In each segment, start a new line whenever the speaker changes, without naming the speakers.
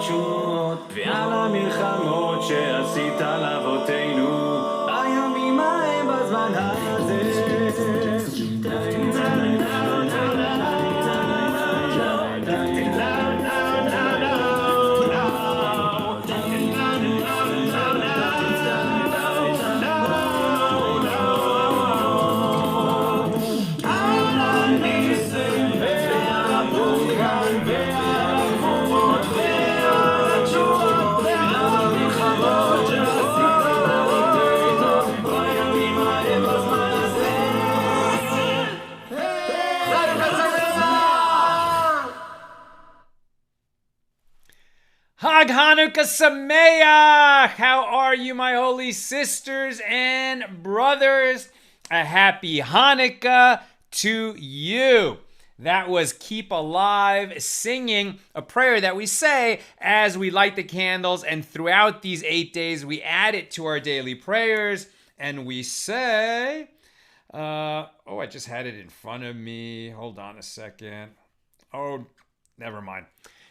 התשועות ועל המלחמות שעשית לאבותינו בימים ההם בזמן הזה.
Hag Hanukkah Sameach! How are you, my holy sisters and brothers? A happy Hanukkah to you. That was Keep Alive singing, a prayer that we say as we light the candles, and throughout these 8 days we add it to our daily prayers, and we say, I just had it in front of me. Hold on a second. Oh, never mind.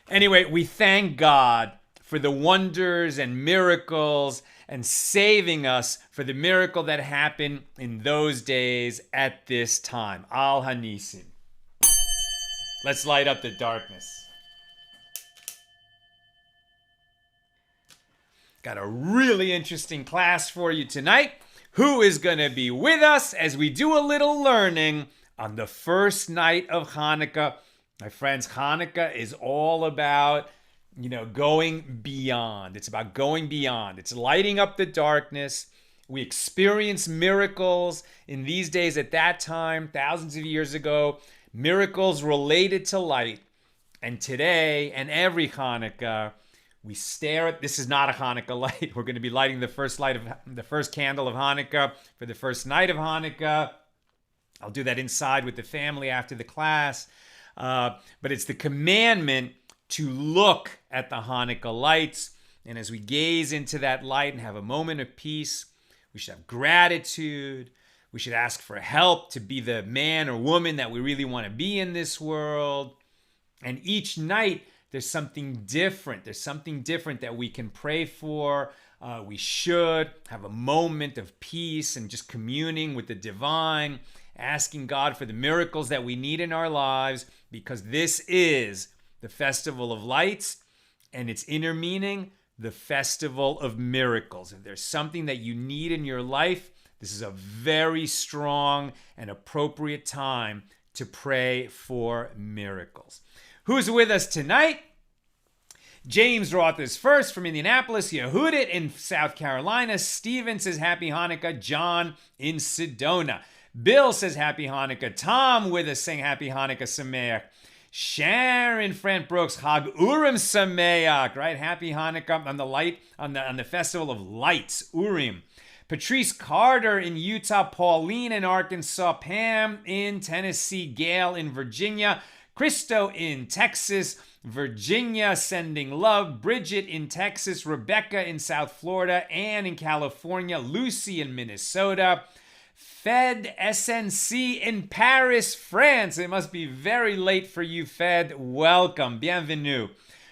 Anyway, we thank God for the wonders and miracles and saving us for the miracle that happened in those days at this time. Al Hanisim. Let's light up the darkness. Got a really interesting class for you tonight. Who is going to be with us as we do a little learning on the first night of Hanukkah? My friends, Hanukkah is all about, going beyond. It's about going beyond. It's lighting up the darkness. We experience miracles in these days. At that time, thousands of years ago, miracles related to light. And today, and every Hanukkah, we stare at, this is not a Hanukkah light. We're going to be lighting the first candle of Hanukkah for the first night of Hanukkah. I'll do that inside with the family after the class. But it's the commandment to look at the Hanukkah lights. And as we gaze into that light and have a moment of peace, we should have gratitude. We should ask for help to be the man or woman that we really want to be in this world. And each night, there's something different. There's something different that we can pray for. We should have a moment of peace and just communing with the divine, asking God for the miracles that we need in our lives, because this is the Festival of Lights, and its inner meaning, the Festival of Miracles. If there's something that you need in your life, this is a very strong and appropriate time to pray for miracles. Who's with us tonight? James Roth is first from Indianapolis. Yehudit in South Carolina. Steven says Happy Hanukkah. John in Sedona. Bill says Happy Hanukkah. Tom with us saying Happy Hanukkah Sameach. Sharon Frant Brooks, Chag Urim Sameach, right? Happy Hanukkah on the light, on the Festival of Lights, Urim. Patrice Carter in Utah, Pauline in Arkansas, Pam in Tennessee, Gail in Virginia, Christo in Texas, Virginia sending love, Bridget in Texas, Rebecca in South Florida, Ann in California, Lucy in Minnesota, Fed SNC in Paris, France. It must be very late for you, Fed. Welcome. Bienvenue.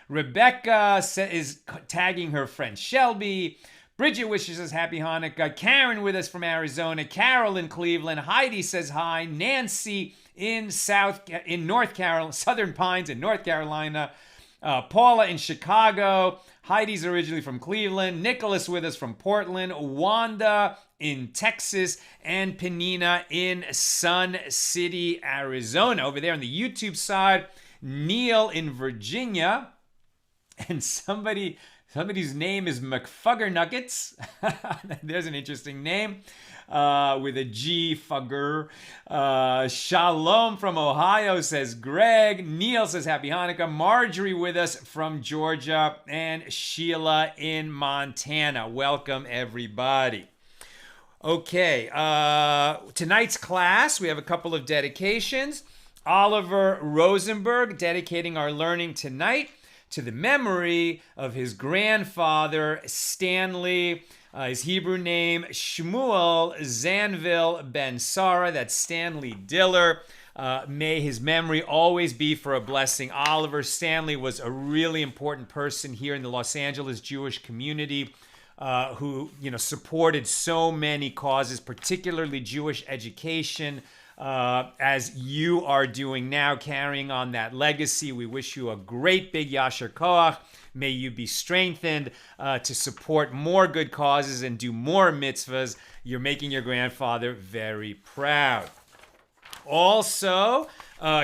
Rebecca is tagging her friend Shelby. Bridget wishes us Happy Hanukkah. Karen with us from Arizona. Carol in Cleveland. Heidi says hi. Nancy in North Carolina, Southern Pines in North Carolina. Paula in Chicago. Heidi's originally from Cleveland. Nicholas with us from Portland. Wanda in Texas, and Penina in Sun City, Arizona. Over there on the YouTube side, Neil in Virginia, and somebody's name is McFugger Nuggets. There's an interesting name with a G, Fugger. Shalom from Ohio says Greg. Neil says Happy Hanukkah. Marjorie with us from Georgia, and Sheila in Montana. Welcome, everybody. Okay, tonight's class, we have a couple of dedications. Oliver Rosenberg dedicating our learning tonight to the memory of his grandfather, Stanley, his Hebrew name, Shmuel Zanvil Ben Sarah. That's Stanley Diller. May his memory always be for a blessing. Oliver Stanley was a really important person here in the Los Angeles Jewish community, who supported so many causes, particularly Jewish education. As you are doing now, carrying on that legacy, we wish you a great big Yasher Koach. May you be strengthened to support more good causes and do more mitzvahs. You're making your grandfather very proud. Also,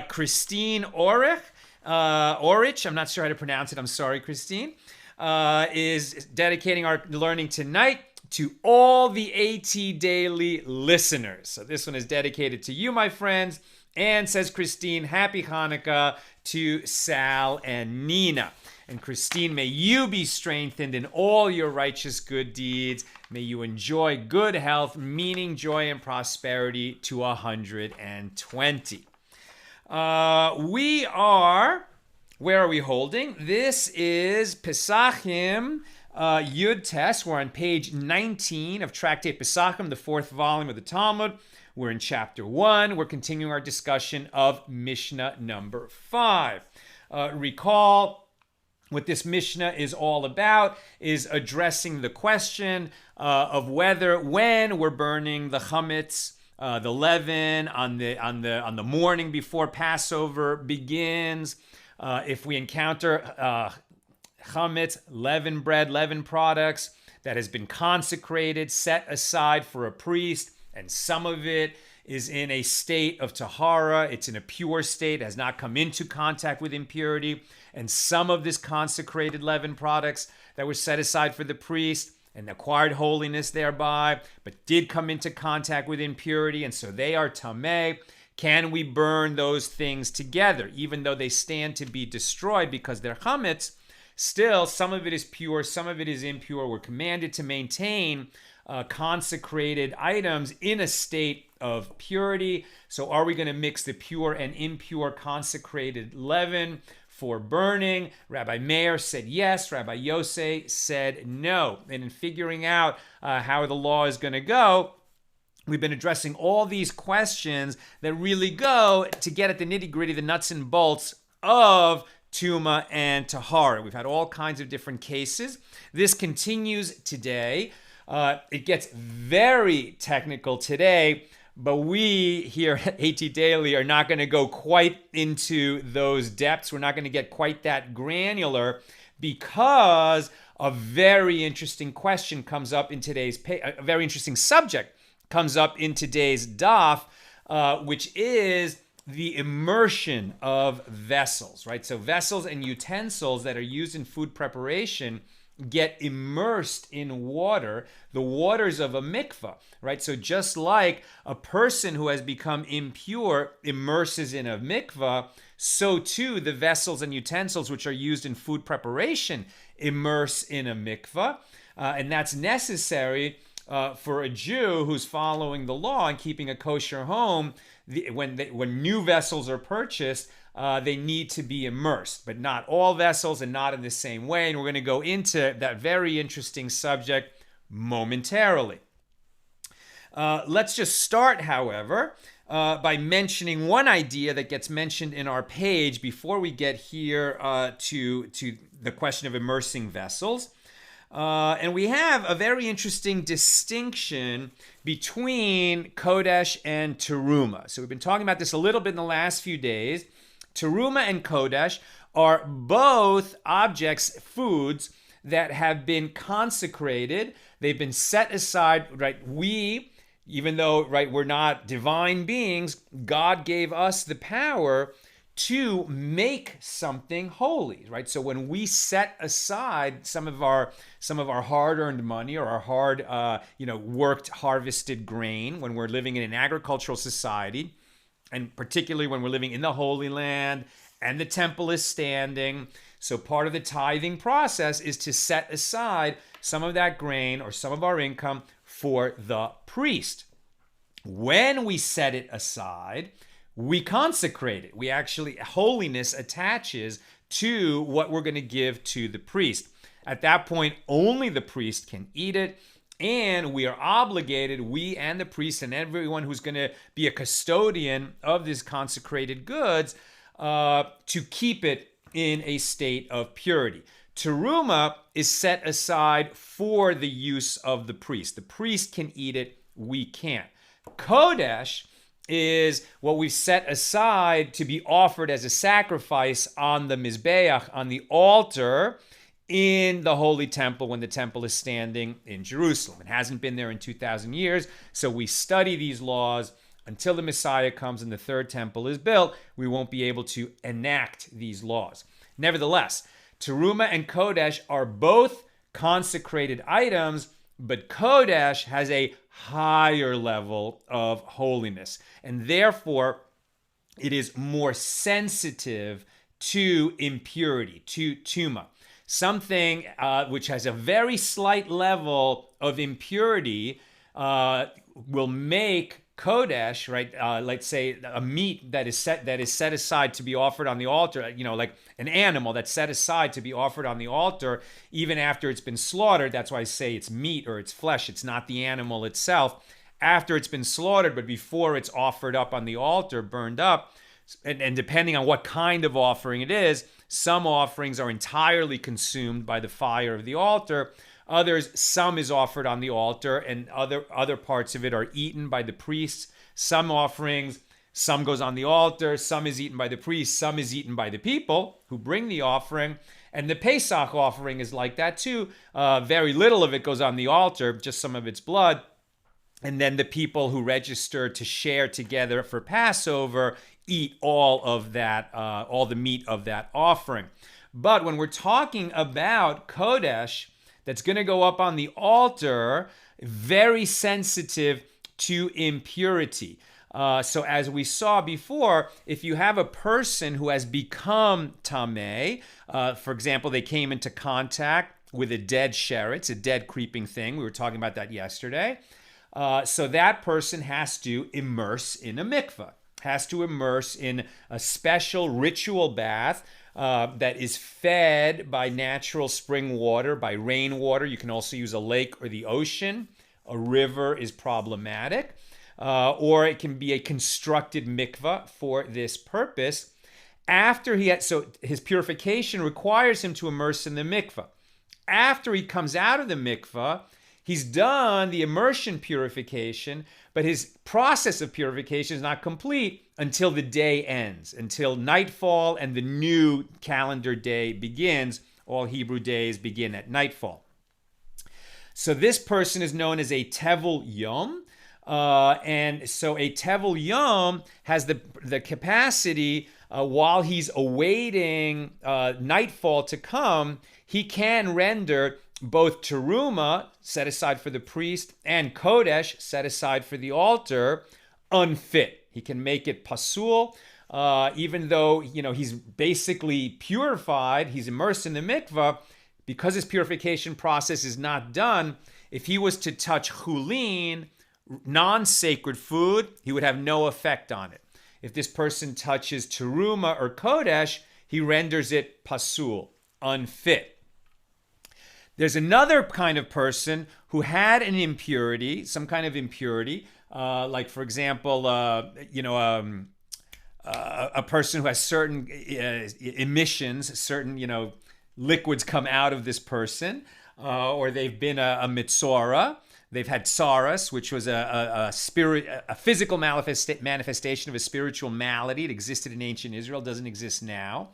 Christine Orich, I'm not sure how to pronounce it. I'm sorry, Christine, is dedicating our learning tonight to all the AT Daily listeners. So this one is dedicated to you, my friends. And says Christine, happy Hanukkah to Sal and Nina. And Christine, may you be strengthened in all your righteous good deeds. May you enjoy good health, meaning, joy, and prosperity to 120. Where are we holding? This is Pesachim Yud Tes. We're on page 19 of Tractate Pesachim, the fourth volume of the Talmud. We're in chapter 1. We're continuing our discussion of Mishnah number 5. Recall, what this Mishnah is all about is addressing the question of whether, when we're burning the chametz, the leaven on the morning before Passover begins, if we encounter chametz, leavened bread, leavened products that has been consecrated, set aside for a priest, and some of it is in a state of tahara, it's in a pure state, has not come into contact with impurity, and some of this consecrated leavened products that were set aside for the priest and acquired holiness thereby, but did come into contact with impurity, and so they are tamei. Can we burn those things together, even though they stand to be destroyed because they're chametz? Still, some of it is pure, some of it is impure. We're commanded to maintain consecrated items in a state of purity. So are we going to mix the pure and impure consecrated leaven for burning? Rabbi Meir said yes. Rabbi Yosei said no. And in figuring out how the law is going to go, we've been addressing all these questions that really go to get at the nitty-gritty, the nuts and bolts of Tuma and tahor. We've had all kinds of different cases. This continues today. It gets very technical today, but we here at AT Daily are not going to go quite into those depths. We're not going to get quite that granular because a very interesting question comes up in today's a very interesting subject comes up in today's daf, which is the immersion of vessels, right? So vessels and utensils that are used in food preparation get immersed in water, the waters of a mikvah, right? So just like a person who has become impure immerses in a mikvah, so too the vessels and utensils which are used in food preparation immerse in a mikvah. And that's necessary for a Jew who's following the law and keeping a kosher home. When new vessels are purchased, they need to be immersed, but not all vessels and not in the same way. And we're going to go into that very interesting subject momentarily. Let's just start, however, by mentioning one idea that gets mentioned in our page before we get here to the question of immersing vessels. And we have a very interesting distinction between Kodesh and Teruma. So we've been talking about this a little bit in the last few days. Teruma and Kodesh are both objects, foods, that have been consecrated. They've been set aside, right? Even though, right, we're not divine beings, God gave us the power to make something holy, right? So when we set aside some of our hard-earned money or our hard, worked, harvested grain, when we're living in an agricultural society, and particularly when we're living in the Holy Land and the temple is standing, so part of the tithing process is to set aside some of that grain or some of our income for the priest. When we set it aside, we consecrate it. We actually, holiness attaches to what we're going to give to the priest. At that point, only the priest can eat it. And we are obligated, we and the priest and everyone who's going to be a custodian of these consecrated goods, to keep it in a state of purity. Teruma is set aside for the use of the priest. The priest can eat it, we can't. Kodesh is what we've set aside to be offered as a sacrifice on the Mizbeach, on the altar, in the Holy Temple when the temple is standing in Jerusalem. It hasn't been there in 2,000 years, so we study these laws until the Messiah comes and the third temple is built. We won't be able to enact these laws. Nevertheless, Teruma and Kodesh are both consecrated items, but Kodesh has a higher level of holiness, and therefore it is more sensitive to impurity, to tuma. Something which has a very slight level of impurity will make Kodesh, right? Let's say a meat that is set aside to be offered on the altar, like an animal that's set aside to be offered on the altar, even after it's been slaughtered. That's why I say it's meat or it's flesh. It's not the animal itself. After it's been slaughtered, but before it's offered up on the altar, burned up, and depending on what kind of offering it is, some offerings are entirely consumed by the fire of the altar. Others, some is offered on the altar, and other parts of it are eaten by the priests. Some offerings, some goes on the altar, some is eaten by the priests, some is eaten by the people who bring the offering. And the Pesach offering is like that too. Very little of it goes on the altar, just some of its blood. And then the people who register to share together for Passover eat all of that, all the meat of that offering. But when we're talking about Kodesh, that's going to go up on the altar, very sensitive to impurity. So as we saw before, if you have a person who has become tamei, for example, they came into contact with a dead sheretz, a dead creeping thing. We were talking about that yesterday. So that person has to immerse in a mikveh, has to immerse in a special ritual bath that is fed by natural spring water, by rainwater. You can also use a lake or the ocean. A river is problematic. Or it can be a constructed mikveh for this purpose. So his purification requires him to immerse in the mikveh. After he comes out of the mikveh, he's done the immersion purification, but his process of purification is not complete until the day ends, until nightfall and the new calendar day begins. All Hebrew days begin at nightfall. So this person is known as a Tevel Yom. And so a Tevel Yom has the capacity, while he's awaiting nightfall to come, he can render both teruma, set aside for the priest, and kodesh, set aside for the altar, unfit. He can make it pasul, even though he's basically purified, he's immersed in the mikvah, because his purification process is not done. If he was to touch chulin, non-sacred food, he would have no effect on it. If this person touches teruma or kodesh, he renders it pasul, unfit. There's another kind of person who had an impurity, some kind of impurity, like for example, a person who has certain emissions, certain liquids come out of this person, or they've been a mitzora. They've had tsaras, which was a physical manifestation of a spiritual malady. It existed in ancient Israel, doesn't exist now.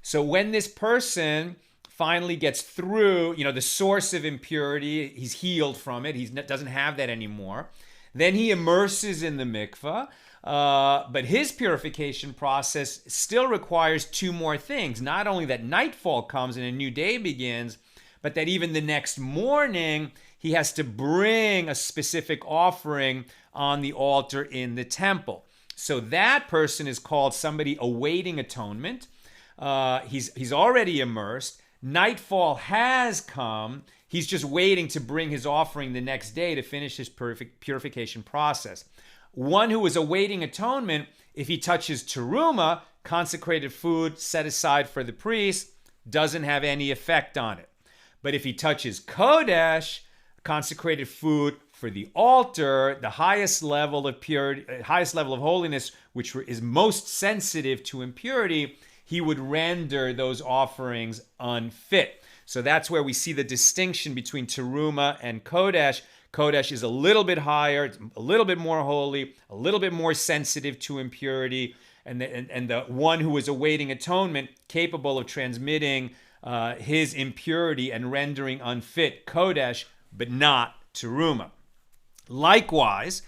So when this person finally gets through, the source of impurity, he's healed from it, he doesn't have that anymore, then he immerses in the mikvah, but his purification process still requires two more things. Not only that nightfall comes and a new day begins, but that even the next morning, he has to bring a specific offering on the altar in the temple. So that person is called somebody awaiting atonement. He's already immersed. Nightfall has come. He's just waiting to bring his offering the next day to finish his purification process. One who is awaiting atonement, if he touches teruma, consecrated food set aside for the priest, doesn't have any effect on it. But if he touches kodesh, consecrated food for the altar, the highest level of purity, highest level of holiness, which is most sensitive to impurity, he would render those offerings unfit. So that's where we see the distinction between teruma and kodesh. Kodesh is a little bit higher, it's a little bit more holy, a little bit more sensitive to impurity, and the one who is awaiting atonement, capable of transmitting his impurity and rendering unfit kodesh, but not teruma. Likewise,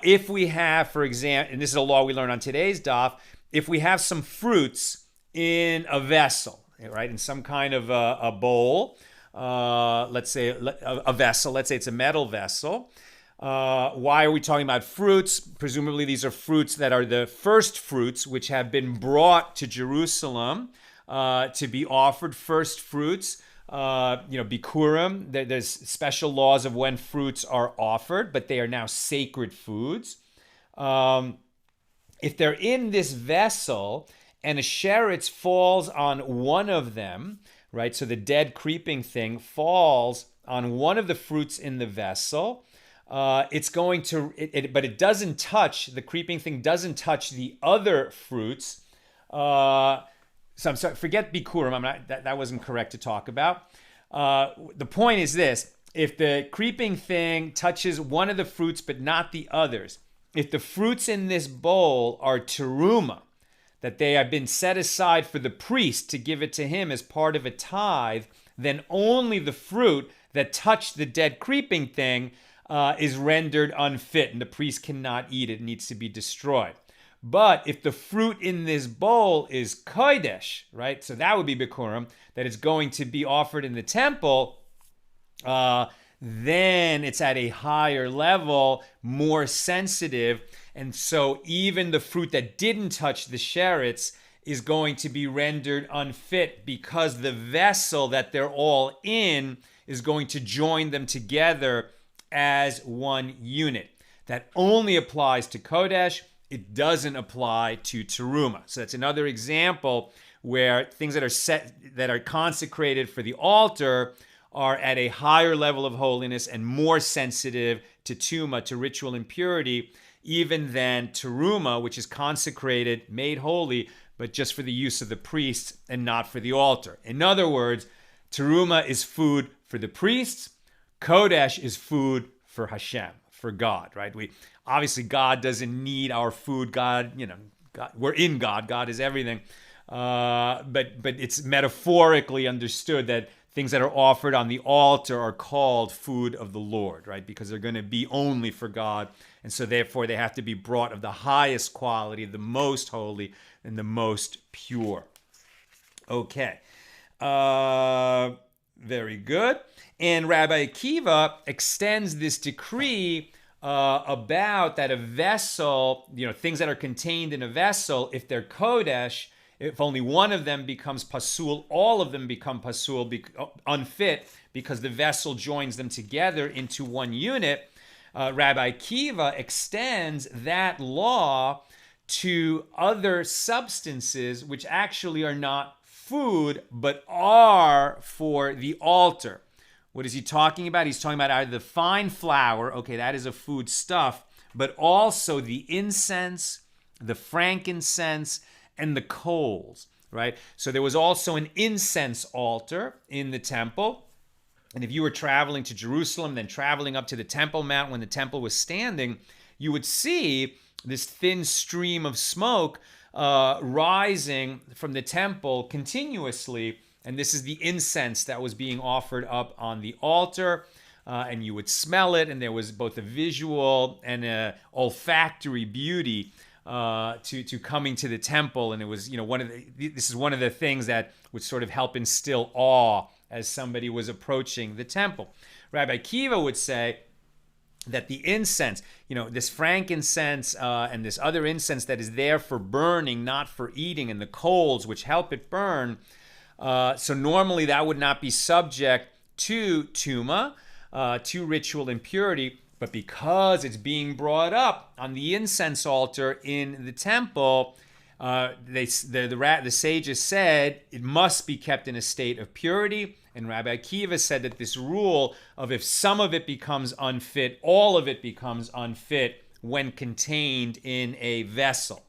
if we have, for example, and this is a law we learn on today's daf, if we have some fruits in a vessel, right, in some kind of a bowl, let's say a vessel, let's say it's a metal vessel. Why are we talking about fruits? Presumably these are fruits that are the first fruits which have been brought to Jerusalem to be offered, first fruits. Bikurim, there's special laws of when fruits are offered, but they are now sacred foods. If they're in this vessel and a sheretz falls on one of them, right, so the dead creeping thing falls on one of the fruits in the vessel, it's going to, but it doesn't touch, the creeping thing doesn't touch the other fruits. So I'm sorry, forget bikurim, that wasn't correct to talk about. The point is this: if the creeping thing touches one of the fruits but not the others, if the fruits in this bowl are teruma, that they have been set aside for the priest to give it to him as part of a tithe, then only the fruit that touched the dead creeping thing is rendered unfit, and the priest cannot eat it, it needs to be destroyed. But if the fruit in this bowl is kodesh, right, so that would be bikurim, that it's going to be offered in the temple, then it's at a higher level, more sensitive, and so even the fruit that didn't touch the sheretz is going to be rendered unfit because the vessel that they're all in is going to join them together as one unit. That only applies to kodesh. It doesn't apply to teruma. So that's another example where things that are consecrated for the altar are at a higher level of holiness and more sensitive to tuma, to ritual impurity, even than teruma, which is consecrated, made holy, but just for the use of the priests and not for the altar. In other words, teruma is food for the priests, kodesh is food for Hashem, for God, right? Obviously, God doesn't need our food. God, we're in God. God is everything. But it's metaphorically understood that things that are offered on the altar are called food of the Lord, right? Because they're going to be only for God. And so therefore, they have to be brought of the highest quality, the most holy, and the most pure. Okay. Very good. And Rabbi Akiva extends this decree about that a vessel, things that are contained in a vessel, if they're kodesh, if only one of them becomes pasul, all of them become pasul, unfit, because the vessel joins them together into one unit. Rabbi Akiva extends that law to other substances which actually are not food, but are for the altar. What is he talking about? He's talking about either the fine flour, okay, that is a food stuff, but also the incense, the frankincense, and the coals, right? So there was also an incense altar in the temple. And if you were traveling to Jerusalem, then traveling up to the Temple Mount when the temple was standing, you would see this thin stream of smoke rising from the temple continuously. And this is the incense that was being offered up on the altar. And you would smell it, and there was both a visual and a olfactory beauty to coming to the temple. And it was, this is one of the things that would sort of help instill awe as somebody was approaching the temple. Rabbi Akiva would say that the incense, this frankincense and this other incense that is there for burning, not for eating, and the coals which help it burn, so normally that would not be subject to tuma, to ritual impurity, but because it's being brought up on the incense altar in the temple, The sages said it must be kept in a state of purity. And Rabbi Akiva said that this rule of if some of it becomes unfit, all of it becomes unfit when contained in a vessel.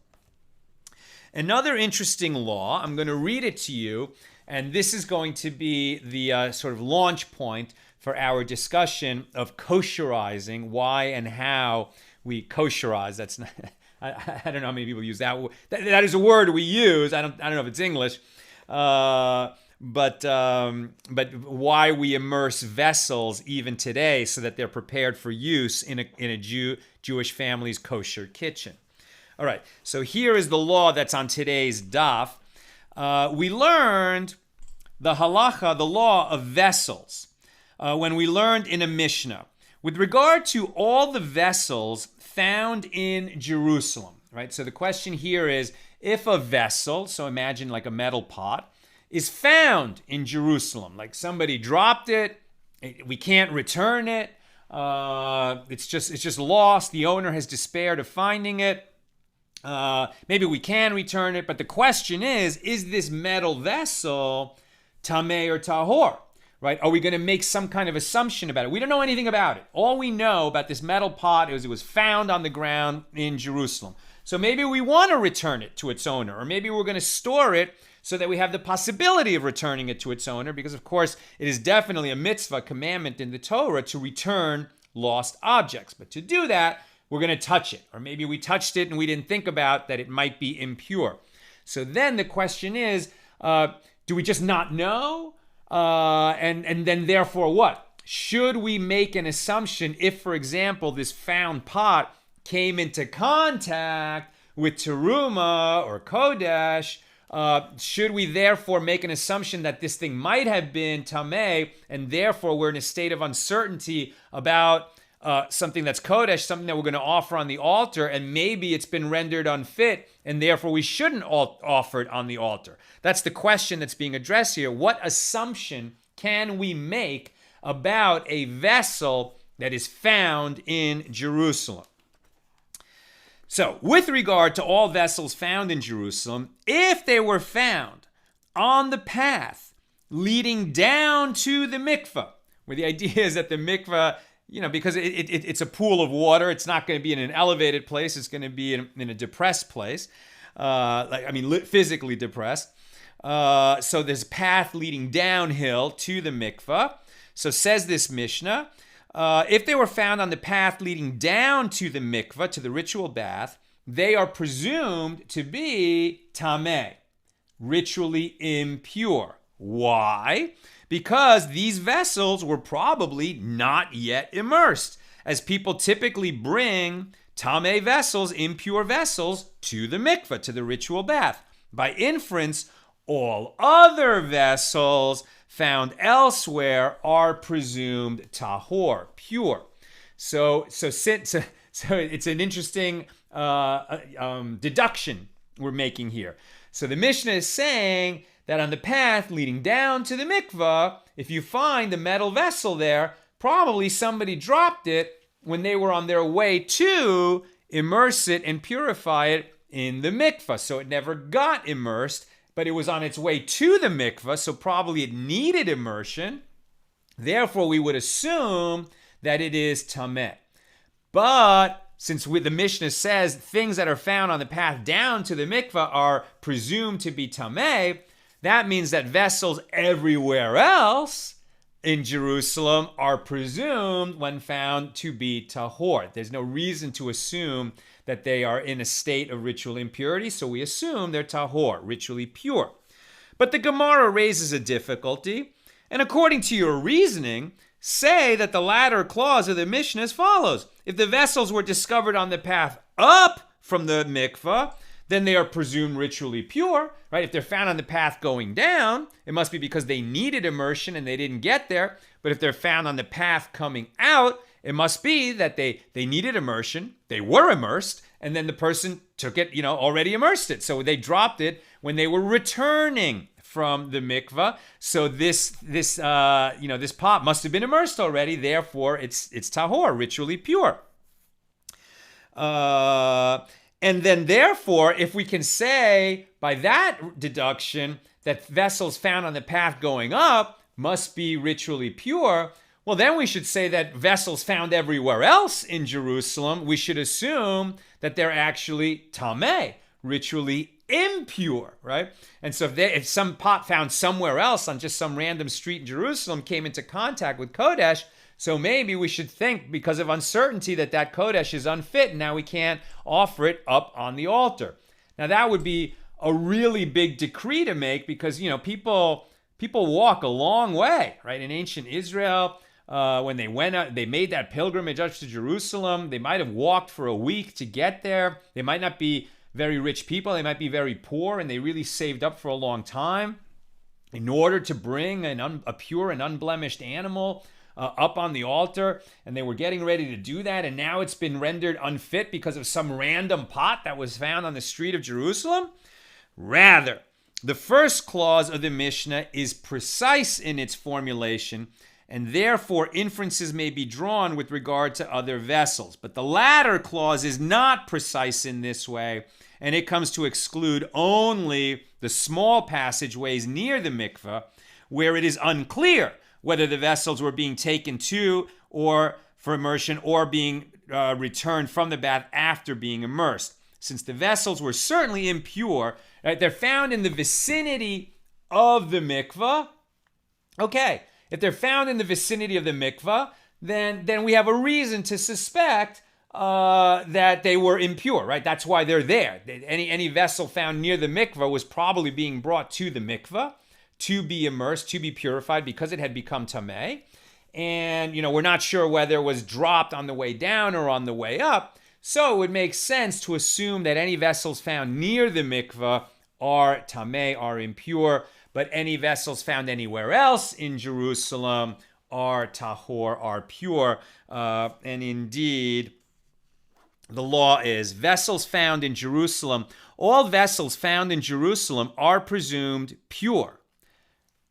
Another interesting law, I'm going to read it to you, and this is going to be the sort of launch point for our discussion of kosherizing, why and how we kosherize. That's not, I don't know how many people use that word. That is a word we use. I don't know if it's English. But why we immerse vessels even today so that they're prepared for use in a Jewish family's kosher kitchen. All right, so here is the law that's on today's daf. We learned the halacha, the law of vessels, when we learned in a Mishna. With regard to all the vessels found in Jerusalem, right? So the question here is, if a vessel, so imagine like a metal pot, is found in Jerusalem, like somebody dropped it, we can't return it, it's just lost, the owner has despaired of finding it, maybe we can return it, but the question is this metal vessel tamei or tahor, right? Are we going to make some kind of assumption about it? We don't know anything about it. All we know about this metal pot is it was found on the ground in Jerusalem. So maybe we want to return it to its owner, or maybe we're going to store it so that we have the possibility of returning it to its owner, because of course it is definitely a mitzvah, commandment in the Torah to return lost objects. But to do that, we're going to touch it, or maybe we touched it and we didn't think about that it might be impure. So then the question is, do we just not know? And then therefore what? Should we make an assumption if, for example, this found pot came into contact with teruma or kodesh, should we therefore make an assumption that this thing might have been tamei, and therefore we're in a state of uncertainty about something that's kodesh, something that we're going to offer on the altar, and maybe it's been rendered unfit, and therefore we shouldn't offer it on the altar? That's the question that's being addressed here. What assumption can we make about a vessel that is found in Jerusalem? So, with regard to all vessels found in Jerusalem, if they were found on the path leading down to the mikveh, where the idea is that the mikveh, because it's a pool of water, it's not going to be in an elevated place, it's going to be in a depressed place, physically depressed. So there's a path leading downhill to the mikveh. So says this Mishna, if they were found on the path leading down to the mikveh, to the ritual bath, they are presumed to be tamei, ritually impure. Why? Because these vessels were probably not yet immersed, as people typically bring tamei vessels, impure vessels, to the mikveh, to the ritual bath. By inference, all other vessels found elsewhere are presumed tahor, pure. So it's an interesting deduction we're making here. So the Mishnah is saying that on the path leading down to the mikveh, if you find the metal vessel there, probably somebody dropped it when they were on their way to immerse it and purify it in the mikveh. So it never got immersed, but it was on its way to the mikveh, so probably it needed immersion. Therefore, we would assume that it is tamei. But since the Mishnah says things that are found on the path down to the mikveh are presumed to be tamei, that means that vessels everywhere else in Jerusalem are presumed, when found, to be tahor. There's no reason to assume that they are in a state of ritual impurity, so we assume they're tahor, ritually pure. But the Gemara raises a difficulty, and according to your reasoning, say that the latter clause of the Mishnah as follows. If the vessels were discovered on the path up from the mikveh, then they are presumed ritually pure, right? If they're found on the path going down, it must be because they needed immersion and they didn't get there. But if they're found on the path coming out, it must be that they needed immersion, they were immersed, and then the person took it, already immersed it. So they dropped it when they were returning from the mikveh. So this pot must have been immersed already. Therefore, it's tahor, ritually pure. And then therefore, if we can say by that deduction that vessels found on the path going up must be ritually pure, well, then we should say that vessels found everywhere else in Jerusalem, we should assume that they're actually tamei, ritually impure, right? And so if some pot found somewhere else on just some random street in Jerusalem came into contact with Kodesh, so maybe we should think, because of uncertainty, that Kodesh is unfit and now we can't offer it up on the altar. Now that would be a really big decree to make, because people walk a long way, right? In ancient Israel, when they went out, they made that pilgrimage up to Jerusalem. They might have walked for a week to get there. They might not be very rich people. They might be very poor, and they really saved up for a long time in order to bring a pure and unblemished animal up on the altar, and they were getting ready to do that, and now it's been rendered unfit because of some random pot that was found on the street of Jerusalem? Rather, the first clause of the Mishnah is precise in its formulation, and therefore inferences may be drawn with regard to other vessels. But the latter clause is not precise in this way, and it comes to exclude only the small passageways near the mikveh, where it is unclear whether the vessels were being taken to or for immersion or being returned from the bath after being immersed. Since the vessels were certainly impure, right, they're found in the vicinity of the mikveh. Okay, if they're found in the vicinity of the mikveh, then we have a reason to suspect that they were impure, right? That's why they're there. Any vessel found near the mikveh was probably being brought to the mikveh to be immersed, to be purified, because it had become tamei. And, we're not sure whether it was dropped on the way down or on the way up. So it would make sense to assume that any vessels found near the mikveh are tamei, are impure, but any vessels found anywhere else in Jerusalem are tahor, are pure. And indeed, the law is vessels found in Jerusalem, all vessels found in Jerusalem are presumed pure.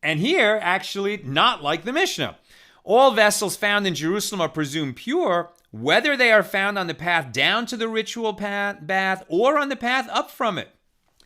And here, actually, not like the Mishnah. All vessels found in Jerusalem are presumed pure, whether they are found on the path down to the ritual bath or on the path up from it.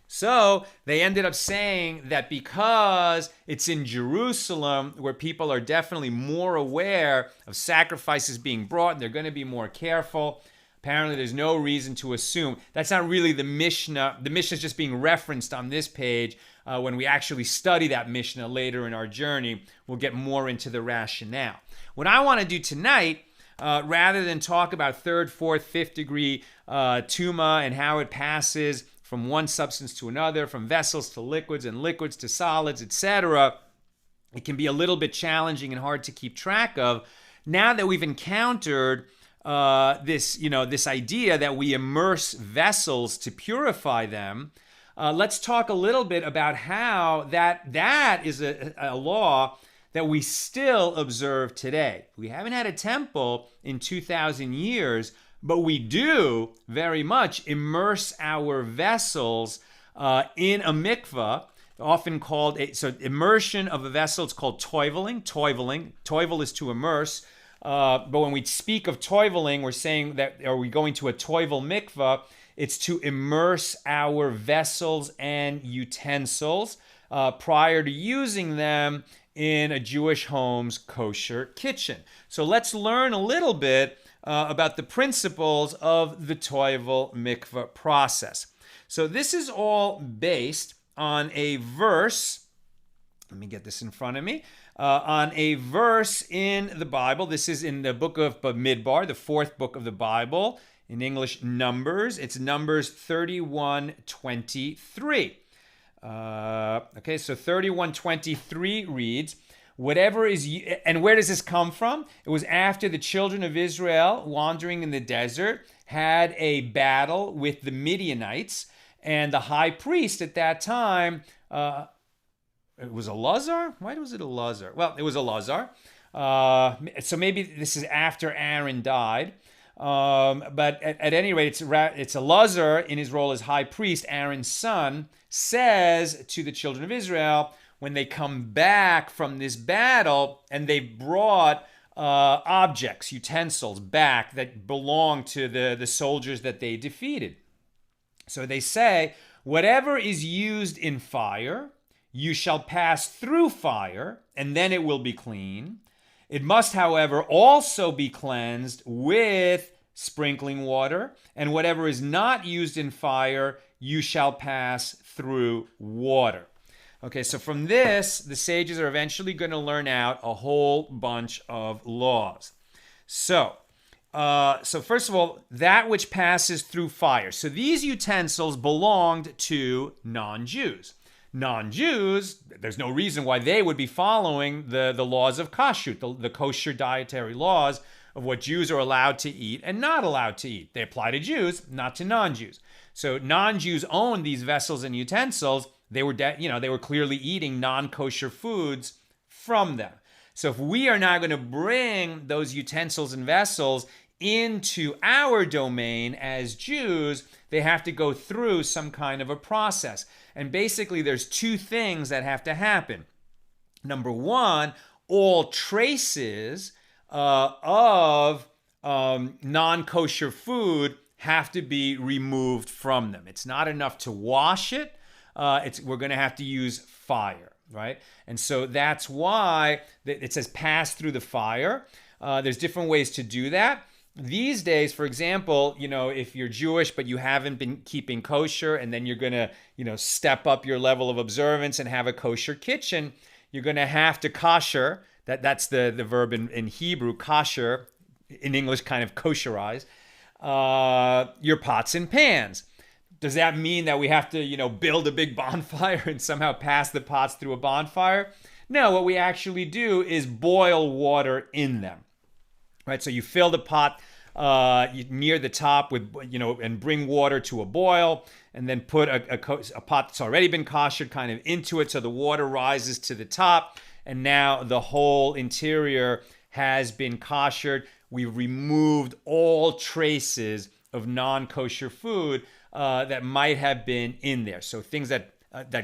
So they ended up saying that because it's in Jerusalem, where people are definitely more aware of sacrifices being brought, and they're going to be more careful. Apparently, there's no reason to assume. That's not really the Mishnah. The Mishnah is just being referenced on this page. When we actually study that Mishnah later in our journey, we'll get more into the rationale. What I want to do tonight, rather than talk about third, fourth, fifth degree tuma and how it passes from one substance to another, from vessels to liquids and liquids to solids, etc., it can be a little bit challenging and hard to keep track of. Now that we've encountered this idea that we immerse vessels to purify them, let's talk a little bit about how that is a law that we still observe today. We haven't had a temple in 2,000 years, but we do very much immerse our vessels in a mikveh, often called immersion of a vessel. It's called toiveling. Toivel is to immerse. But when we speak of toiveling, we're saying that, are we going to a toivel mikveh? It's to immerse our vessels and utensils prior to using them in a Jewish home's kosher kitchen. So let's learn a little bit about the principles of the toivel mikveh process. So this is all based on a verse. Let me get this in front of me. On a verse in the Bible. This is in the book of Bamidbar, the fourth book of the Bible. In English, Numbers. It's Numbers 31:23. Okay, so 31:23 reads, whatever is, and where does this come from? It was after the children of Israel wandering in the desert had a battle with the Midianites, and the high priest at that time, it was Elazar? Why was it Elazar? Well, it was Elazar. So maybe this is after Aaron died. But at any rate, it's Elazar in his role as high priest, Aaron's son, says to the children of Israel, when they come back from this battle and they brought objects, utensils back that belonged to the soldiers that they defeated. So they say, whatever is used in fire, you shall pass through fire, and then it will be clean. It must, however, also be cleansed with sprinkling water, and whatever is not used in fire, you shall pass through water. Okay, so from this, the sages are eventually going to learn out a whole bunch of laws. So first of all, that which passes through fire. So these utensils belonged to non-Jews. Non-Jews, there's no reason why they would be following the laws of kashrut, the kosher dietary laws of what Jews are allowed to eat and not allowed to eat. They apply to Jews, not to non-Jews. So non-Jews owned these vessels and utensils. They were clearly eating non-kosher foods from them. So if we are now going to bring those utensils and vessels into our domain as Jews, they have to go through some kind of a process. And basically, there's two things that have to happen. Number one, all traces of non-kosher food have to be removed from them. It's not enough to wash it. We're going to have to use fire, right? And so that's why it says pass through the fire. There's different ways to do that. These days, for example, if you're Jewish but you haven't been keeping kosher, and then you're going to, step up your level of observance and have a kosher kitchen, you're going to have to kosher. That's the verb in Hebrew, kosher, in English kind of kosherize, your pots and pans. Does that mean that we have to, build a big bonfire and somehow pass the pots through a bonfire? No, what we actually do is boil water in them. Right, so you fill the pot near the top with, and bring water to a boil, and then put a pot that's already been koshered kind of into it, so the water rises to the top, and now the whole interior has been koshered. We've removed all traces of non-kosher food that might have been in there. So things that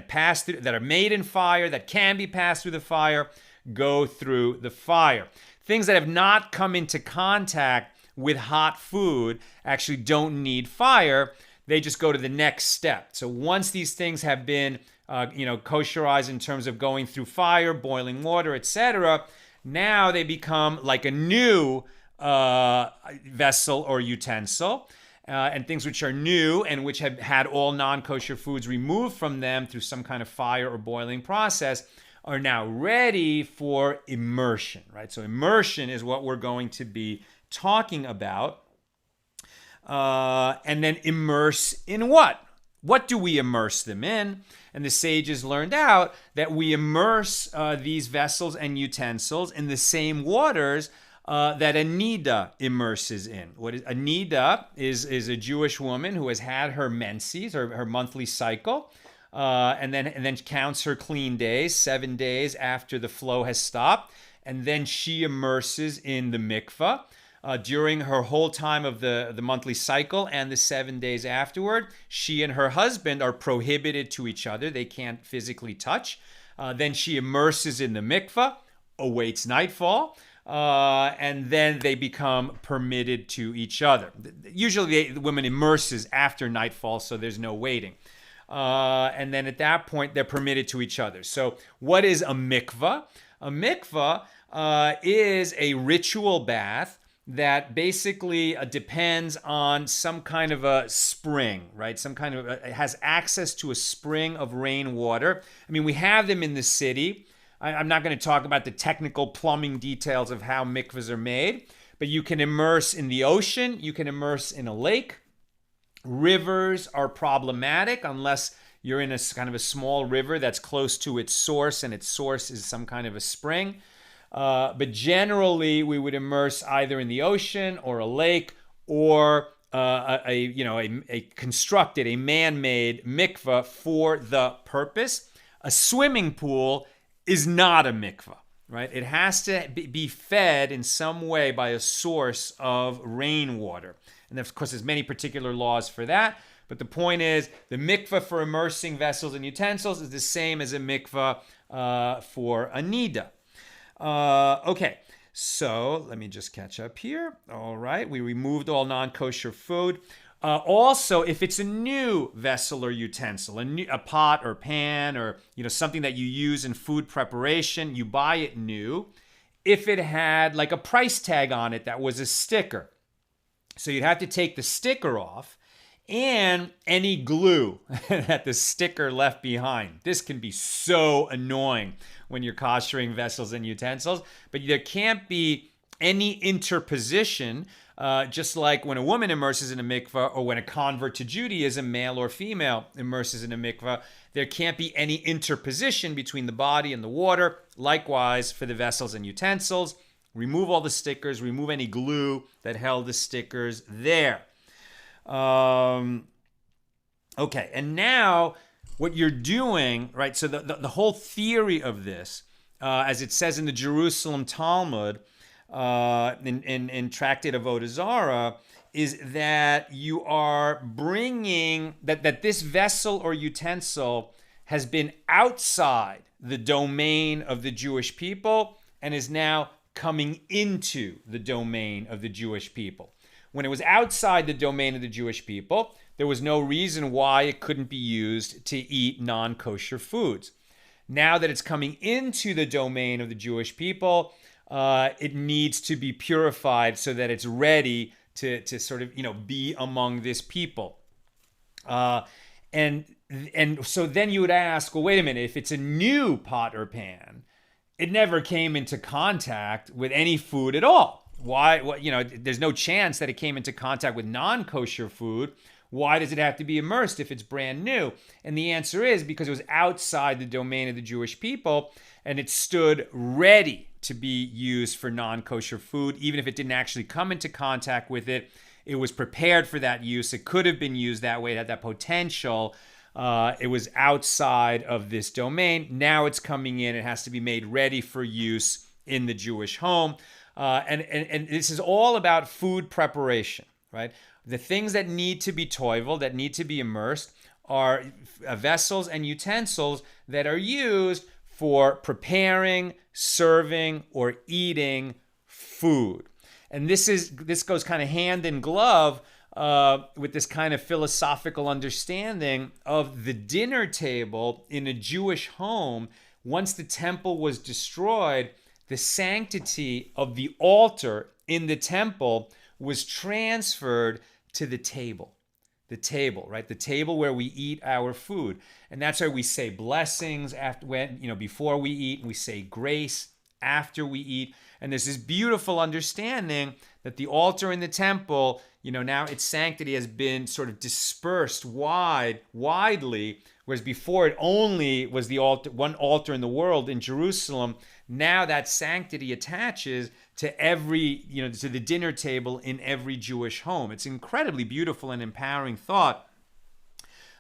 pass through, that are made in fire, that can be passed through the fire, go through the fire. Things that have not come into contact with hot food actually don't need fire. They just go to the next step. So once these things have been, kosherized in terms of going through fire, boiling water, etc., now they become like a new vessel or utensil. And things which are new and which have had all non-kosher foods removed from them through some kind of fire or boiling process are now ready for immersion, right? So immersion is what we're going to be talking about. And then immerse in what? What do we immerse them in? And the sages learned out that we immerse these vessels and utensils in the same waters that a nida immerses in. A nida is a Jewish woman who has had her menses, her monthly cycle, and then counts her clean days, 7 days after the flow has stopped, and then she immerses in the mikvah. During her whole time of the monthly cycle and the 7 days afterward, she and her husband are prohibited to each other. They can't physically touch. Then she immerses in the mikvah, awaits nightfall, and then they become permitted to each other. Usually the woman immerses after nightfall, so there's no waiting. And then at that point, they're permitted to each other. So what is a mikvah? A mikvah is a ritual bath that basically depends on some kind of a spring, right? It has access to a spring of rainwater. I mean, we have them in the city. I'm not going to talk about the technical plumbing details of how mikvahs are made, but you can immerse in the ocean, you can immerse in a lake. Rivers are problematic unless you're in a kind of a small river that's close to its source, and its source is some kind of a spring. But generally, we would immerse either in the ocean or a lake, or a constructed, a man-made mikvah for the purpose. A swimming pool is not a mikvah, right? It has to be fed in some way by a source of rainwater. And of course, there's many particular laws for that. But the point is, the mikvah for immersing vessels and utensils is the same as a mikvah for a nida. Okay, so let me just catch up here. All right, we removed all non-kosher food. Also, if it's a new vessel or utensil, a pot or pan, or something that you use in food preparation, you buy it new. If it had like a price tag on it that was a sticker, so you'd have to take the sticker off and any glue that the sticker left behind. This can be so annoying when you're koshering vessels and utensils, but there can't be any interposition. Just like when a woman immerses in a mikveh, or when a convert to Judaism, male or female, immerses in a mikveh, there can't be any interposition between the body and the water. Likewise, for the vessels and utensils, remove all the stickers, remove any glue that held the stickers there. Okay, and now what you're doing, right? So the whole theory of this, as it says in the Jerusalem Talmud, in Tractate Avodah Zarah, is that you are bringing that this vessel or utensil has been outside the domain of the Jewish people and is now coming into the domain of the Jewish people. When it was outside the domain of the Jewish people, there was no reason why it couldn't be used to eat non-kosher foods. Now that it's coming into the domain of the Jewish people, it needs to be purified so that it's ready to sort of be among this people. And so then you would ask, well, wait a minute, if it's a new pot or pan, it never came into contact with any food at all. Why? There's no chance that it came into contact with non-kosher food. Why does it have to be immersed if it's brand new? And the answer is because it was outside the domain of the Jewish people and it stood ready to be used for non-kosher food. Even if it didn't actually come into contact with it, it was prepared for that use. It could have been used that way. It had that potential. It was outside of this domain. Now it's coming in. It has to be made ready for use in the Jewish home. And this is all about food preparation, right? The things that need to be toivel, that need to be immersed, are vessels and utensils that are used for preparing, serving, or eating food. And this goes kind of hand in glove with this kind of philosophical understanding of the dinner table in a Jewish home. Once the temple was destroyed, the sanctity of the altar in the temple was transferred to the table. The table, right? The table where we eat our food. And that's why we say blessings before we eat, and we say grace after we eat. And there's this beautiful understanding that the altar in the temple, now its sanctity has been sort of dispersed widely, whereas before it only was the altar, one altar in the world in Jerusalem. Now that sanctity attaches to every, to the dinner table in every Jewish home. It's incredibly beautiful and empowering thought.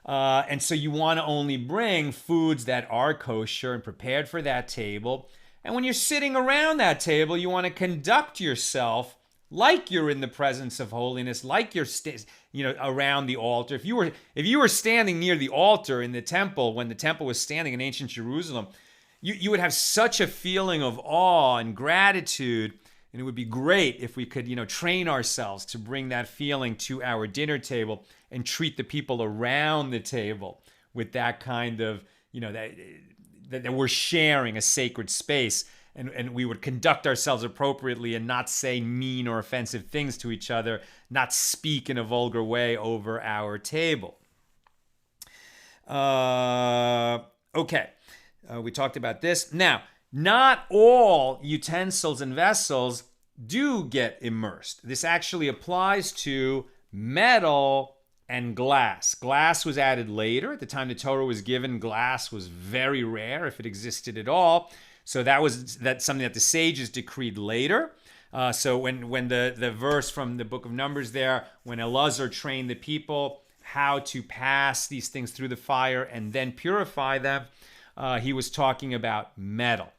And so you want to only bring foods that are kosher and prepared for that table. And when you're sitting around that table, you want to conduct yourself like you're in the presence of holiness, like you're around the altar. If you were standing near the altar in the temple when the temple was standing in ancient Jerusalem, you would have such a feeling of awe and gratitude. And it would be great if we could, train ourselves to bring that feeling to our dinner table and treat the people around the table with that kind of, that we're sharing a sacred space, and we would conduct ourselves appropriately and not say mean or offensive things to each other, not speak in a vulgar way over our table. Okay, we talked about this. Now, not all utensils and vessels do get immersed. This actually applies to metal and glass. Glass was added later. At the time the Torah was given, glass was very rare, if it existed at all. So that's something that the sages decreed later. So when the verse from the book of Numbers there, when Elazar trained the people how to pass these things through the fire and then purify them, he was talking about metal.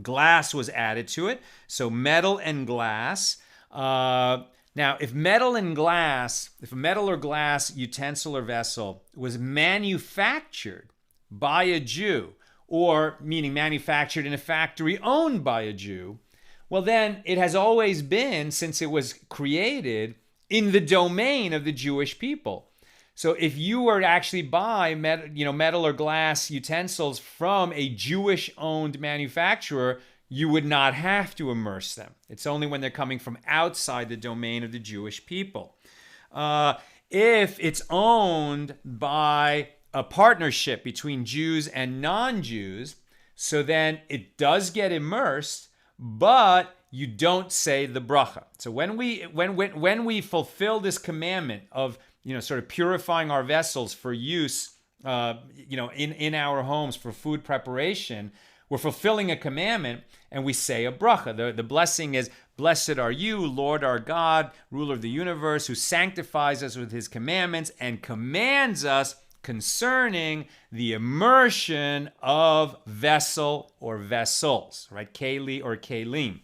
Glass was added to it. So metal and glass. Now, if a metal or glass utensil or vessel was manufactured by a Jew, or meaning manufactured in a factory owned by a Jew, well then it has always been, since it was created, in the domain of the Jewish people. So if you were to actually buy metal or glass utensils from a Jewish-owned manufacturer, you would not have to immerse them. It's only when they're coming from outside the domain of the Jewish people. If it's owned by a partnership between Jews and non-Jews, so then it does get immersed, but you don't say the bracha. So when we fulfill this commandment of sort of purifying our vessels for use, in our homes for food preparation, we're fulfilling a commandment and we say a bracha. The blessing is, "Blessed are you, Lord our God, ruler of the universe, who sanctifies us with his commandments and commands us concerning the immersion of vessel or vessels," right? Keli or kelim.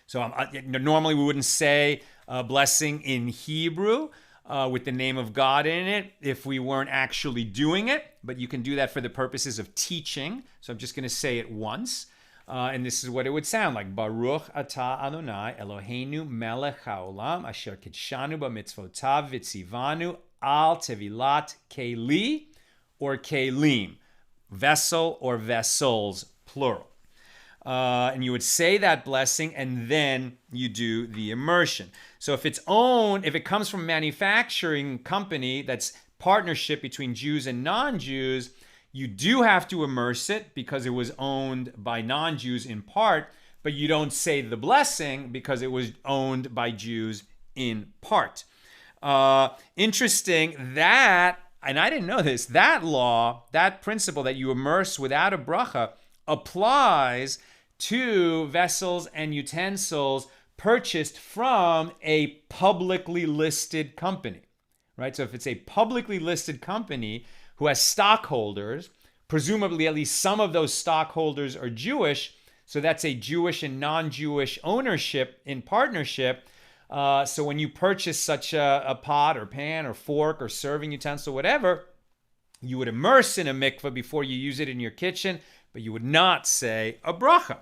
So normally we wouldn't say a blessing in Hebrew with the name of God in it if we weren't actually doing it, but you can do that for the purposes of teaching. So I'm just going to say it once. And this is what it would sound like. Baruch atah Adonai Eloheinu melech haolam asher kidshanu b'mitzvotav v'tzivanu al tevilat keli or kelim, vessel or vessels, plural. And you would say that blessing and then you do the immersion. So if it comes from a manufacturing company that's partnership between Jews and non-Jews, you do have to immerse it because it was owned by non-Jews in part, but you don't say the blessing because it was owned by Jews in part. Interesting that, and I didn't know this, that law, that principle that you immerse without a bracha applies to vessels and utensils purchased from a publicly listed company, right? So if it's a publicly listed company who has stockholders, presumably at least some of those stockholders are Jewish, so that's a Jewish and non-Jewish ownership in partnership. So when you purchase such a pot or pan or fork or serving utensil, whatever, you would immerse in a mikveh before you use it in your kitchen, but you would not say a bracha.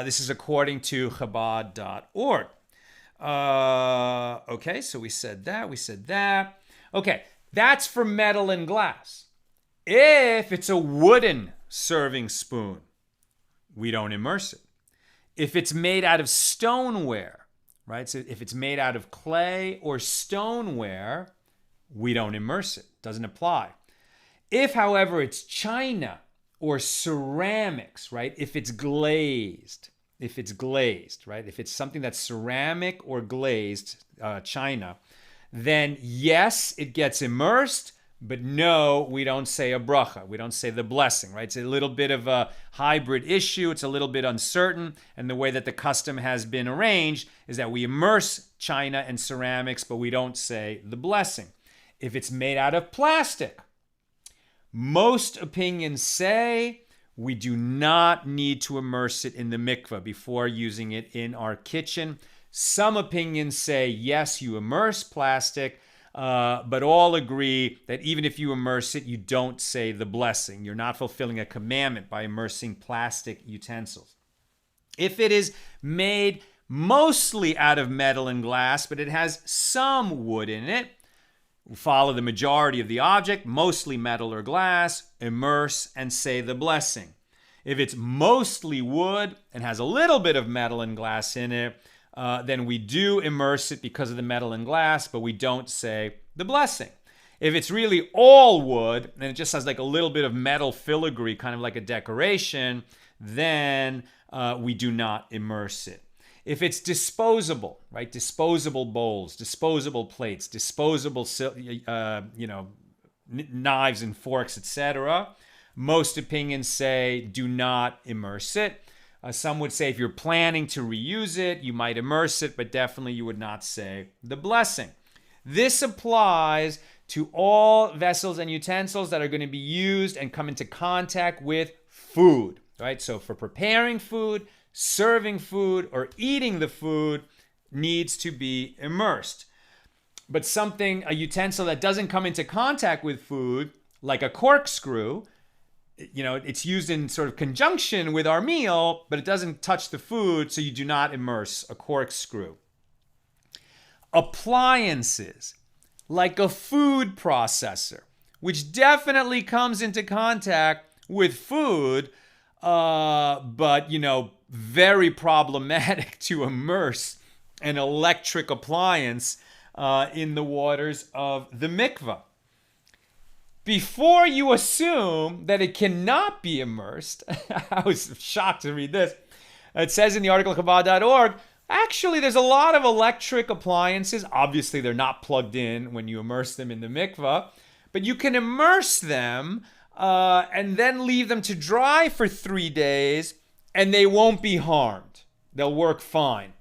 This is according to Chabad.org. Okay, so we said that. Okay, that's for metal and glass. If it's a wooden serving spoon, we don't immerse it. If it's made out of stoneware, right? So if it's made out of clay or stoneware, we don't immerse it. Doesn't apply. If, however, it's china or ceramics, right? If it's glazed, right? If it's something that's ceramic or glazed, china, then yes, it gets immersed, but no, we don't say a bracha. We don't say the blessing, right? It's a little bit of a hybrid issue. It's a little bit uncertain. And the way that the custom has been arranged is that we immerse china and ceramics, but we don't say the blessing. If it's made out of plastic, most opinions say we do not need to immerse it in the mikveh before using it in our kitchen. Some opinions say, yes, you immerse plastic, but all agree that even if you immerse it, you don't say the blessing. You're not fulfilling a commandment by immersing plastic utensils. If it is made mostly out of metal and glass, but it has some wood in it, follow the majority of the object, mostly metal or glass, immerse and say the blessing. If it's mostly wood and has a little bit of metal and glass in it, then we do immerse it because of the metal and glass, but we don't say the blessing. If it's really all wood and it just has like a little bit of metal filigree, kind of like a decoration, then we do not immerse it. If it's disposable, right? Disposable bowls, disposable plates, disposable, knives and forks, etc. Most opinions say do not immerse it. Some would say if you're planning to reuse it, you might immerse it, but definitely you would not say the blessing. This applies to all vessels and utensils that are going to be used and come into contact with food, right? So for preparing food, serving food, or eating the food needs to be immersed. But a utensil that doesn't come into contact with food, like a corkscrew, it's used in sort of conjunction with our meal, but it doesn't touch the food, so you do not immerse a corkscrew. Appliances, like a food processor, which definitely comes into contact with food, but, very problematic to immerse an electric appliance in the waters of the mikvah. Before you assume that it cannot be immersed, I was shocked to read this. It says in the article Chabad.org, actually, there's a lot of electric appliances. Obviously, they're not plugged in when you immerse them in the mikvah, but you can immerse them and then leave them to dry for 3 days, and they won't be harmed. They'll work fine.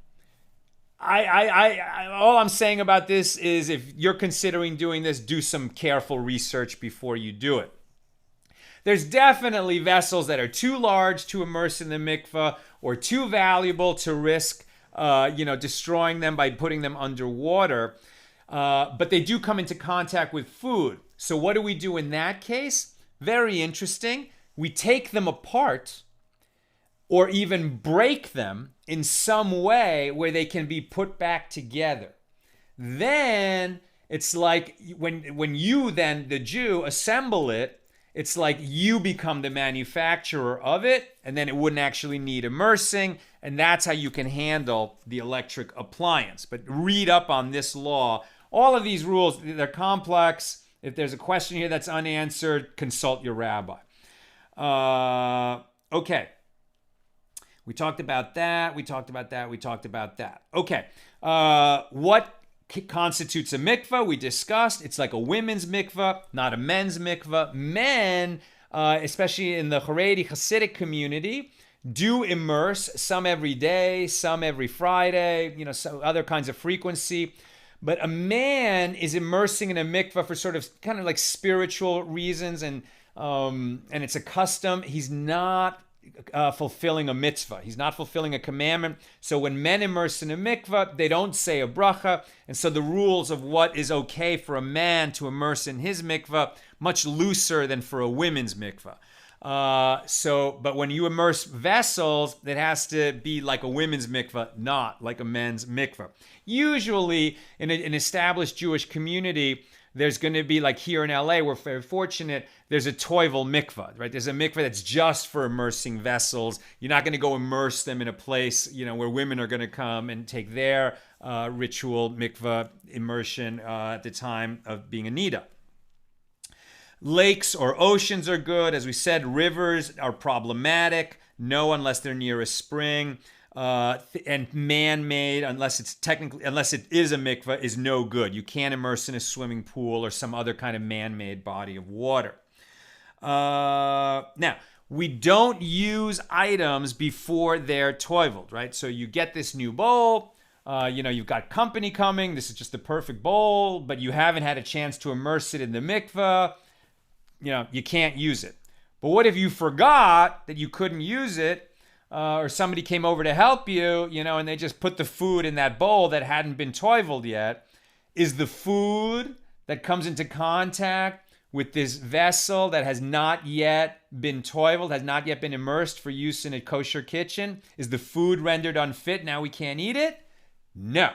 All I'm saying about this is if you're considering doing this, do some careful research before you do it. There's definitely vessels that are too large to immerse in the mikvah or too valuable to risk destroying them by putting them underwater. But they do come into contact with food. So what do we do in that case? Very interesting. We take them apart or even break them in some way where they can be put back together. Then it's like when you then, the Jew, assemble it, it's like you become the manufacturer of it, and then it wouldn't actually need immersing, and that's how you can handle the electric appliance. But read up on this law. All of these rules, they're complex. If there's a question here that's unanswered, consult your rabbi. Okay. We talked about that. Okay. What constitutes a mikvah? We discussed. It's like a women's mikvah, not a men's mikvah. Men, especially in the Haredi Hasidic community, do immerse, some every day, some every Friday, so other kinds of frequency. But a man is immersing in a mikvah for sort of kind of like spiritual reasons, and it's a custom. He's not fulfilling a mitzvah. He's not fulfilling a commandment. So when men immerse in a mikvah, they don't say a bracha. And so the rules of what is okay for a man to immerse in his mikvah, much looser than for a women's mikvah. But when you immerse vessels, it has to be like a women's mikvah, not like a men's mikvah. Usually in an established Jewish community, there's going to be, like here in LA, we're very fortunate, there's a toivel mikvah, right? There's a mikvah that's just for immersing vessels. You're not going to go immerse them in a place, where women are going to come and take their ritual mikvah immersion at the time of being a nida. Lakes or oceans are good. As we said, rivers are problematic. No, unless they're near a spring. And man-made, unless it is a mikvah, is no good. You can't immerse in a swimming pool or some other kind of man-made body of water. Now, we don't use items before they're toiveled, right? So you get this new bowl, you've got company coming, this is just the perfect bowl, but you haven't had a chance to immerse it in the mikvah, you can't use it. But what if you forgot that you couldn't use it, or somebody came over to help you, and they just put the food in that bowl that hadn't been toiveled yet? Is the food that comes into contact with this vessel that has not yet been toiveled, has not yet been immersed for use in a kosher kitchen, is the food rendered unfit? Now we can't eat it? No,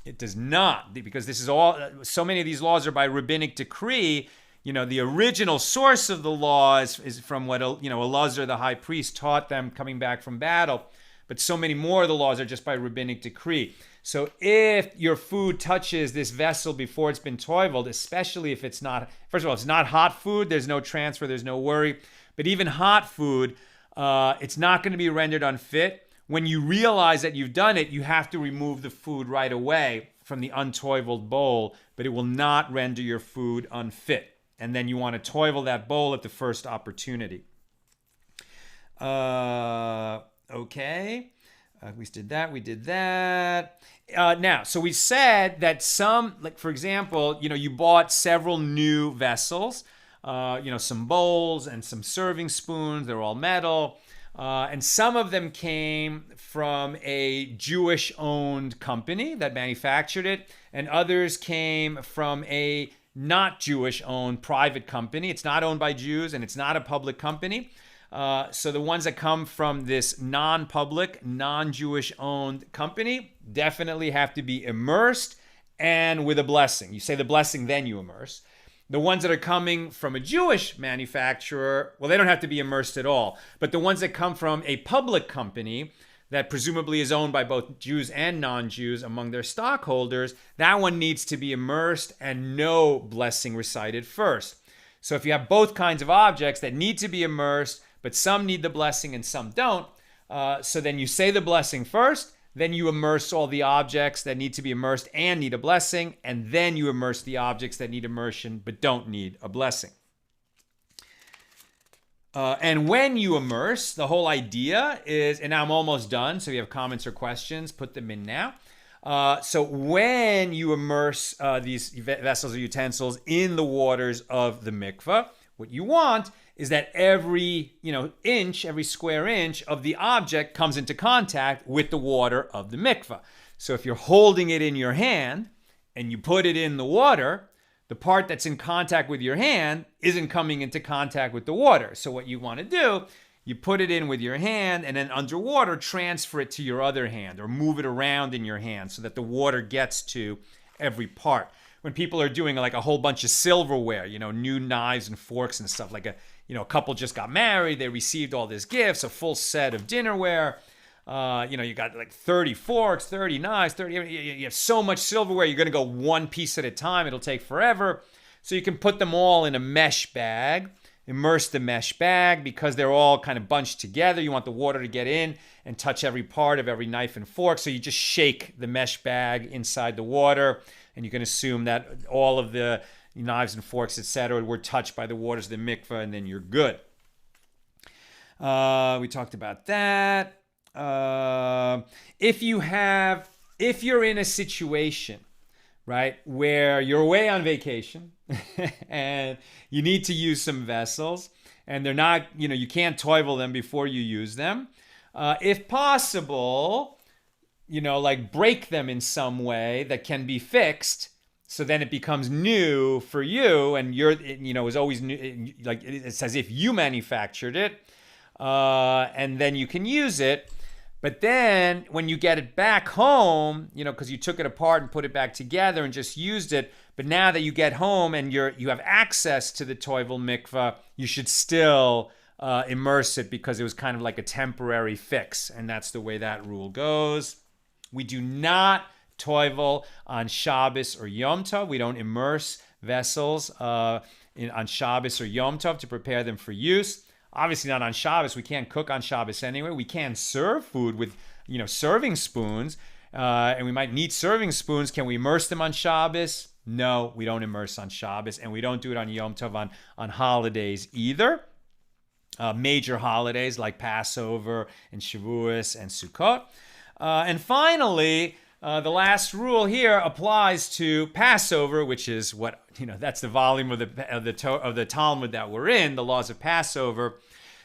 it does not, because this is so many of these laws are by rabbinic decree. The original source of the law is from what, Elazar, the high priest, taught them coming back from battle. But so many more of the laws are just by rabbinic decree. So if your food touches this vessel before it's been toiveled, especially if it's not, first of all, it's not hot food, there's no transfer, there's no worry. But even hot food, it's not going to be rendered unfit. When you realize that you've done it, you have to remove the food right away from the untoiveled bowl, but it will not render your food unfit. And then you want to toivel that bowl at the first opportunity. Okay. We did that. Now, so we said that some, like for example, you bought several new vessels, some bowls and some serving spoons. They're all metal. And some of them came from a Jewish-owned company that manufactured it. And others came from a not Jewish-owned private company. It's not owned by Jews, and it's not a public company. So the ones that come from this non-public, non-Jewish-owned company definitely have to be immersed and with a blessing. You say the blessing, then you immerse. The ones that are coming from a Jewish manufacturer, well, they don't have to be immersed at all. But the ones that come from a public company that presumably is owned by both Jews and non-Jews among their stockholders, that one needs to be immersed and no blessing recited first. So if you have both kinds of objects that need to be immersed, but some need the blessing and some don't, so then you say the blessing first, then you immerse all the objects that need to be immersed and need a blessing, and then you immerse the objects that need immersion but don't need a blessing. And when you immerse, the whole idea is, and now I'm almost done, so if you have comments or questions, put them in now. So when you immerse these vessels or utensils in the waters of the mikveh, what you want is that every inch, every square inch of the object comes into contact with the water of the mikveh. So if you're holding it in your hand and you put it in the water, the part that's in contact with your hand isn't coming into contact with the water. So what you want to do, you put it in with your hand and then underwater transfer it to your other hand or move it around in your hand so that the water gets to every part. When people are doing like a whole bunch of silverware, new knives and forks and stuff, like a couple just got married, they received all these gifts, a full set of dinnerware. You got like 30 forks, 30 knives, 30, you have so much silverware, you're going to go one piece at a time. It'll take forever. So you can put them all in a mesh bag, immerse the mesh bag because they're all kind of bunched together. You want the water to get in and touch every part of every knife and fork. So you just shake the mesh bag inside the water and you can assume that all of the knives and forks, etc., were touched by the waters of the mikveh, and then you're good. We talked about that. If you're in a situation, right, where you're away on vacation and you need to use some vessels and they're not, you can't toivel them before you use them. If possible, like break them in some way that can be fixed. So then it becomes new for you and it's always new, like it's as if you manufactured it. And then you can use it. But then when you get it back home, because you took it apart and put it back together and just used it, but now that you get home and you have access to the toivel mikveh, you should still immerse it because it was kind of like a temporary fix. And that's the way that rule goes. We do not toivel on Shabbos or Yom Tov. We don't immerse vessels on Shabbos or Yom Tov to prepare them for use. Obviously not on Shabbos. We can't cook on Shabbos anyway. We can serve food with, serving spoons, and we might need serving spoons. Can we immerse them on Shabbos? No, we don't immerse on Shabbos, and we don't do it on Yom Tov on holidays either. Major holidays like Passover and Shavuos and Sukkot. And finally, the last rule here applies to Passover, which is what, that's the volume of the Talmud that we're in, the laws of Passover.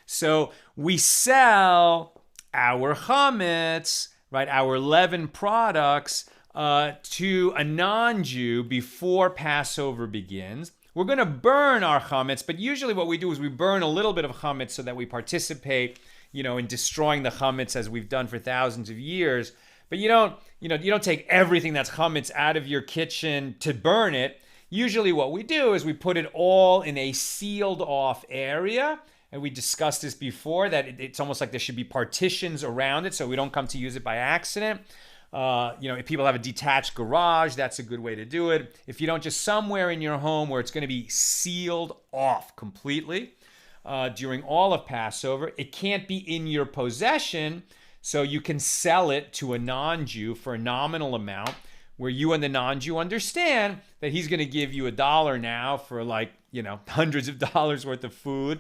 So we sell our chametz, right, our leavened products, to a non-Jew before Passover begins. We're going to burn our chametz, but usually what we do is we burn a little bit of chametz so that we participate, in destroying the chametz as we've done for thousands of years. But you don't take everything that's chametz out of your kitchen to burn it. Usually what we do is we put it all in a sealed off area. And we discussed this before, that it's almost like there should be partitions around it so we don't come to use it by accident. If people have a detached garage, that's a good way to do it. If you don't, just somewhere in your home where it's going to be sealed off completely during all of Passover. It can't be in your possession, so you can sell it to a non-Jew for a nominal amount where you and the non-Jew understand that he's going to give you $1 now for hundreds of dollars worth of food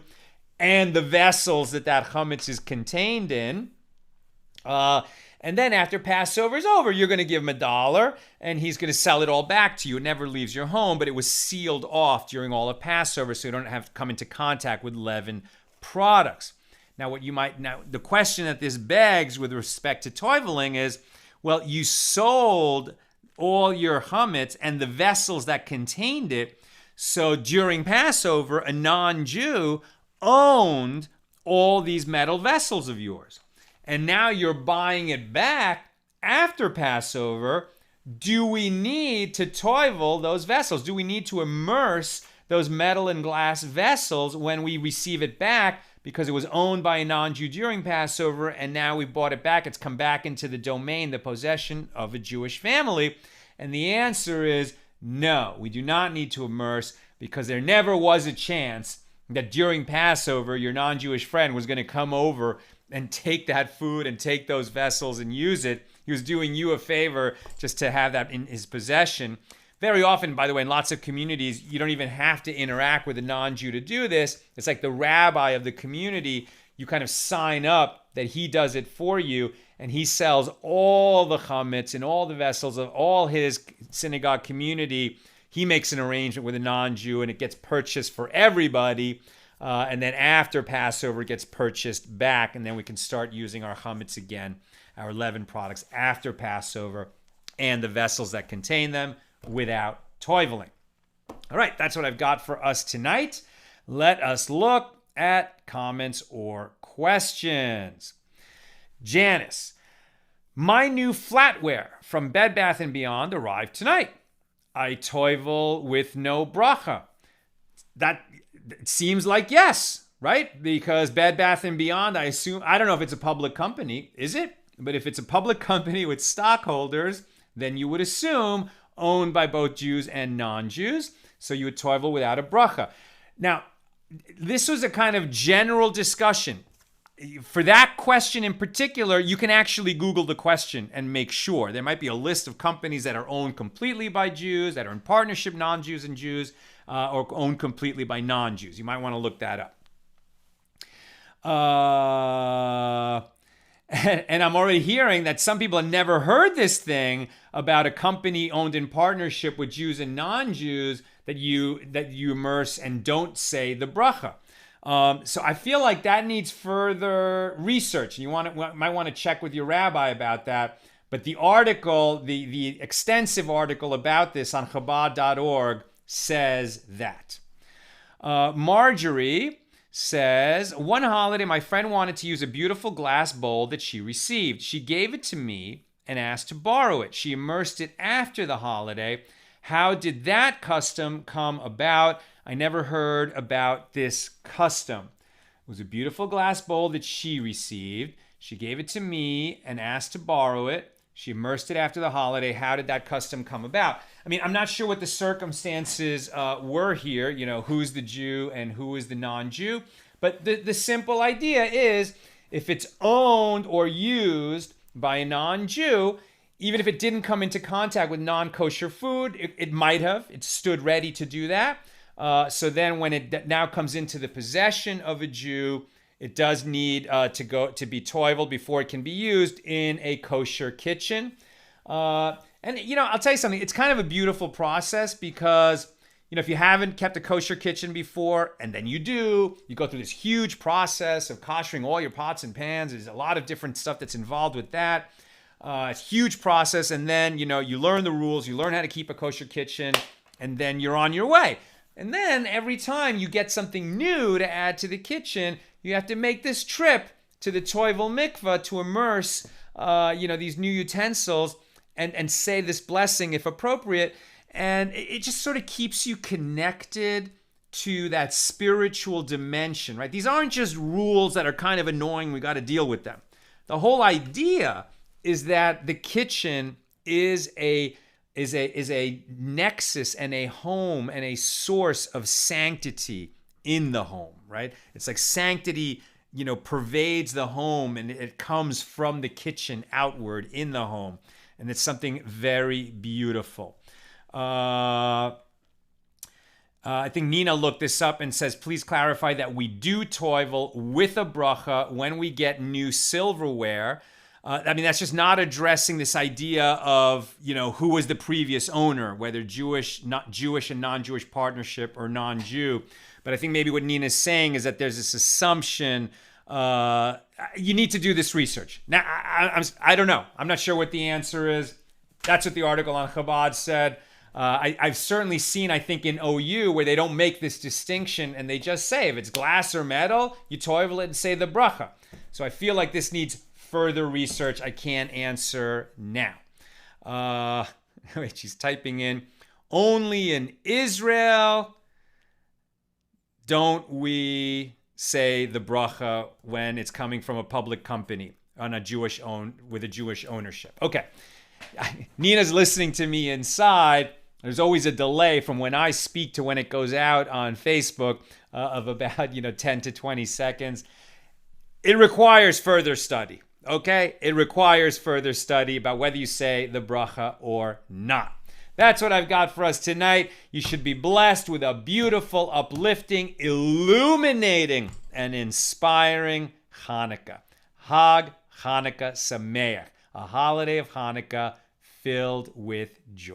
and the vessels that chametz is contained in. And then after Passover is over, you're going to give him $1 and he's going to sell it all back to you. It never leaves your home, but it was sealed off during all of Passover so you don't have to come into contact with leavened products. Now, the question that this begs with respect to toiveling is, well, you sold all your chametz and the vessels that contained it. So during Passover, a non-Jew owned all these metal vessels of yours. And now you're buying it back after Passover do we need to toivel those vessels? Do we need to immerse those metal and glass vessels when we receive it back because it was owned by a non-Jew during Passover and now we bought it back? It's come back into the domain, the possession of a Jewish family. And the answer is no, we do not need to immerse, because there never was a chance that during Passover your non-Jewish friend was going to come over and take that food and take those vessels and use it. He was doing you a favor just to have that in his possession. Very often, by the way, in lots of communities, you don't even have to interact with a non-Jew to do this. It's like the rabbi of the community. You kind of sign up that he does it for you, and he sells all the chametz and all the vessels of all his synagogue community. He makes an arrangement with a non-Jew, and it gets purchased for everybody. And then after Passover, it gets purchased back, and then we can start using our chametz again, our leavened products after Passover, and the vessels that contain them without toiveling. All right, that's what I've got for us tonight. Let us look at comments or questions. Janice, my new flatware from Bed Bath & Beyond arrived tonight. I toivel with no bracha. That seems like yes, right? Because Bed Bath & Beyond, I assume, I don't know if it's a public company, is it? But if it's a public company with stockholders, then you would assume owned by both Jews and non-Jews. So you would toivel without a bracha. Now, this was a kind of general discussion. For that question in particular, you can actually Google the question and make sure. There might be a list of companies that are owned completely by Jews, that are in partnership, non-Jews and Jews, or owned completely by non-Jews. You might want to look that up. And I'm already hearing that some people have never heard this thing about a company owned in partnership with Jews and non-Jews that you immerse and don't say the bracha. So I feel like that needs further research. You might want to check with your rabbi about that. But the article, the extensive article about this on Chabad.org says that. Marjorie says, one holiday, my friend wanted to use a beautiful glass bowl that she received. She gave it to me and asked to borrow it. She immersed it after the holiday. How did that custom come about? I never heard about this custom. It was a beautiful glass bowl that she received. She gave it to me and asked to borrow it. She immersed it after the holiday. How did that custom come about? I mean, I'm not sure what the circumstances were here, who's the Jew and who is the non-Jew. But the simple idea is, if it's owned or used by a non-Jew, even if it didn't come into contact with non-kosher food, it might have. It stood ready to do that. So then when it now comes into the possession of a Jew, it does need to be toiveled before it can be used in a kosher kitchen. And I'll tell you something. It's kind of a beautiful process because, if you haven't kept a kosher kitchen before, and then you do, you go through this huge process of koshering all your pots and pans. There's a lot of different stuff that's involved with that. It's a huge process. And then, you learn the rules. You learn how to keep a kosher kitchen, and then you're on your way. And then every time you get something new to add to the kitchen, you have to make this trip to the Toivel Mikvah to immerse, these new utensils and say this blessing if appropriate. And it just sort of keeps you connected to that spiritual dimension, right? These aren't just rules that are kind of annoying. We got to deal with them. The whole idea is that the kitchen is a nexus and a home and a source of sanctity in the home, right? It's like sanctity, pervades the home, and it comes from the kitchen outward in the home. And it's something very beautiful. I think Nina looked this up and says, please clarify that we do toivel with a bracha when we get new silverware. That's just not addressing this idea of, who was the previous owner, whether Jewish, not Jewish and non-Jewish partnership or non-Jew. But I think maybe what Nina's saying is that there's this assumption, you need to do this research. Now, I don't know. I'm not sure what the answer is. That's what the article on Chabad said. I've certainly seen, I think, in OU where they don't make this distinction and they just say, if it's glass or metal, you toivel it and say the bracha. So I feel like this needs further research. I can't answer now. which he's typing in, only in Israel don't we say the bracha when it's coming from a public company on with a Jewish ownership. Okay. Nina's listening to me inside. There's always a delay from when I speak to when it goes out on Facebook of about 10 to 20 seconds. It requires further study. Okay? It requires further study about whether you say the bracha or not. That's what I've got for us tonight. You should be blessed with a beautiful, uplifting, illuminating, and inspiring Hanukkah. Hag Hanukkah Sameach, a holiday of Hanukkah filled with joy.